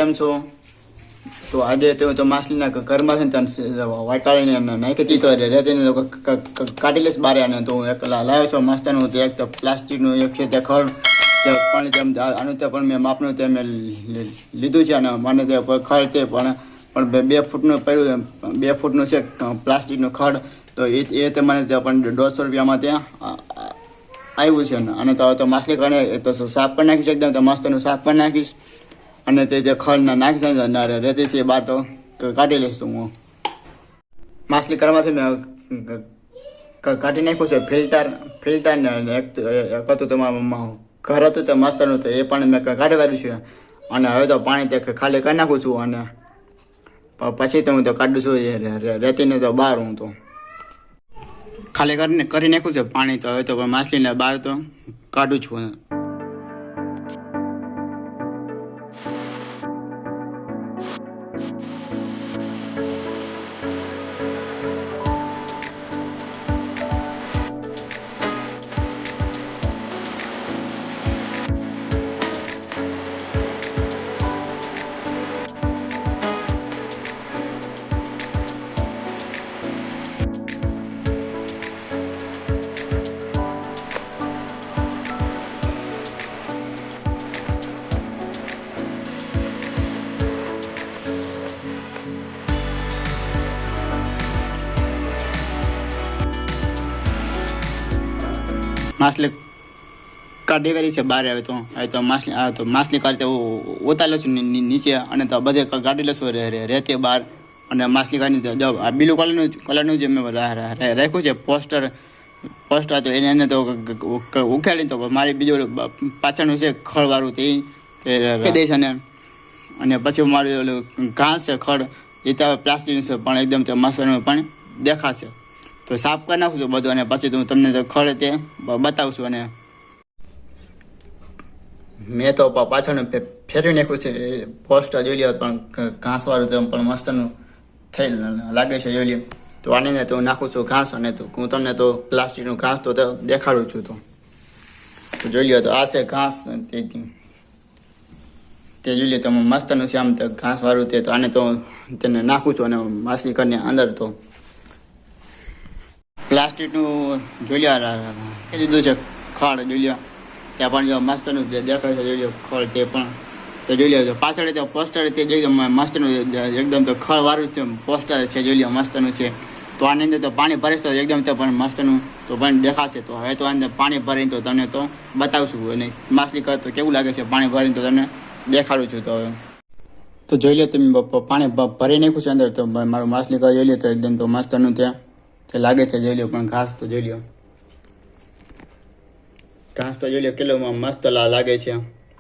કેમ છો? તો આજે તો માછલીના ઘરમાં છે ને વાટાડીને નાખી દીધો રેતીને કાઢી લઈશ બારે. અને તો હું એક લાવ્યો છું મસ્તનું એક તો પ્લાસ્ટિકનું એક છે તે ખડ પાણી તેમ આનું તે પણ મેં માપનું તે મેં લીધું છે. અને મને તે ખડ તે પણ 2 ફૂટનું પડ્યું, 2 ફૂટનું છે પ્લાસ્ટિકનું ખડ. તો એ તે મને પણ 150 રૂપિયામાં ત્યાં આવ્યું છે. અને તો માછલી કાઢે તો સાફ કરી નાખીશ, એકદમ તો મસ્તનું સાફ કરી નાખીશ. અને તે જે ખડ નાખી છે રેતી છે બહાર તો કાઢી લઈશ. તો હું માછલી કરવાથી મેં કાઢી નાખ્યું છે ફિલ્ટર ને એક હતું તમારું ઘર હતું તે મસ્તનું તો એ પણ મેં કાઢી વાળ્યું છે. અને હવે તો પાણી તે ખાલી કરી નાખું છું. અને પછી તો હું તો કાઢું છું રેતીને તો બહાર. હું તો ખાલી કરી નાખ્યું છે પાણી. તો હવે તો માછલીને બહાર તો કાઢું છું. માછલી કાઢી કરી છે બહાર. હવે તો માછલી કાઢી ઉતારી લઈશું નીચે. અને તો બધે કાઢી લઈશું રેતી બહાર. અને માછલી કાઢી આ બ્લુ કલરનું જે મેં રાખ્યું છે પોસ્ટર તો એને તો ઉખાડી. તો મારી બીજું પાછળનું છે ખડવાળું તે દઈશ. અને પછી મારું ઓલું ઘાસ છે ખડ એ તો પ્લાસ્ટિકનું છે પણ એકદમ તે મસ્તનું પણ દેખાશે. તો સાફ કરી નાખું છું બધું. અને પછી હું તમને તો ખડ તે બતાવું છું. અને મેં તો પાછળનું ફેરવી નાખ્યું છે પોસ્ટર જોઈ લ્યો. પણ ઘાસવાળું તો પણ મસ્તનું થઈ લાગે છે જોઈ લ્યો. તો આને તો નાખું છું ઘાસ. અને તો હું તમને તો પ્લાસ્ટિકનું ઘાસ તો દેખાડું છું. તો જોઈ લ્યો. તો આ છે ઘાસ તે જોઈ લ્યો. તો મસ્તનું છે આમ તો ઘાસવાળું તે. તો આને તો તેને નાખું છું. અને માછલી કરીને અંદર તો પ્લાસ્ટિકનું જોઈ લ્યો દીધું છે ખડ જોઈ લ્યો. ત્યાં પણ જો મસ્તનું દેખાય છે જોઈ લ્યો ખડ તે પણ. તો જોઈ લ્યો. તો પાછળ તો પોસ્ટર તે જોઈ મસ્તનું એકદમ તો ખડવાળું છે પોસ્ટર છે જોઈ લ્યો મસ્તનું છે. તો આની અંદર તો પાણી ભરીશ તો એકદમ તો પણ મસ્તનું તો પણ દેખાશે. તો હવે તો અંદર પાણી ભરીને તો તમને તો બતાવશું. અને માછલી કરતો કેવું લાગે છે પાણી ભરીને તો તમને દેખાડું છું. તો હવે તો જોઈ લો તમે પાણી ભરી નાખ્યું છે અંદર. તો મારું માછલી કર જોઈ લો. તો એકદમ તો મસ્તનું ત્યાં તે લાગે છે જોઈ લો. પણ ઘાસ તો જોઈ લો. ઘાસ તો જોઈ લો કેટલો મસ્ત લાગે છે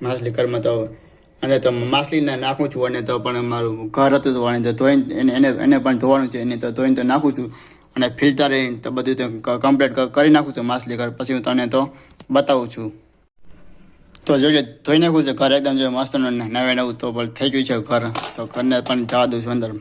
માછલી ઘરમાં. તો અને તો માછલીને નાખું છું. અને તો પણ મારું ઘર હતું તો ધોઈને એને પણ ધોવાનું છે. એને તો ધોઈને તો નાખું છું. અને ફિલ્ટર તો બધું તો કમ્પ્લીટ કરી નાખું છું માછલી ઘર. પછી હું તને તો બતાવું છું. તો જોઈ લો ધોઈ નાખું છે ઘર એકદમ જો મસ્તનું નવું તો પણ થઈ ગયું છે ઘર. તો ઘરને પણ જવા દઉં છું અંદર.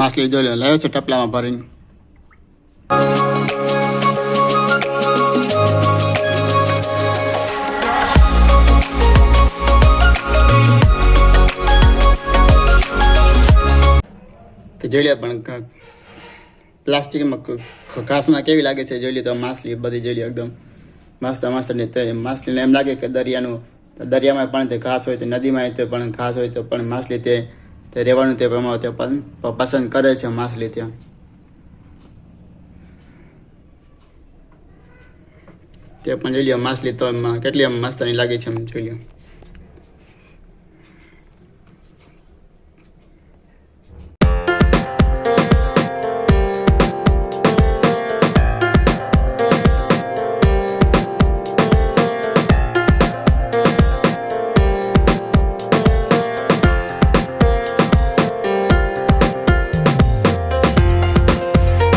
માછલી જોઈ લો લાવ્યો છે ટપલામાં ભરીને. તો જોઈ લે પણ પ્લાસ્ટિકમાં ઘાસમાં કેવી લાગે છે જોઈ લે. તો માછલી બધી જોઈ લે એકદમ મસ્ત મસ્તની. તો માછલીને એમ લાગે કે દરિયામાં પણ તે ઘાસ હોય, તો નદીમાં તો પણ ઘાસ હોય. તો પણ માછલી તે રહેવાનું તે પ્રમાણે તે પણ પસંદ કરે છે માછલી ત્યાં. તે પણ જોઈ લો માછલી તો કેટલી મસ્તની લાગે છે એમ જોઈ લો.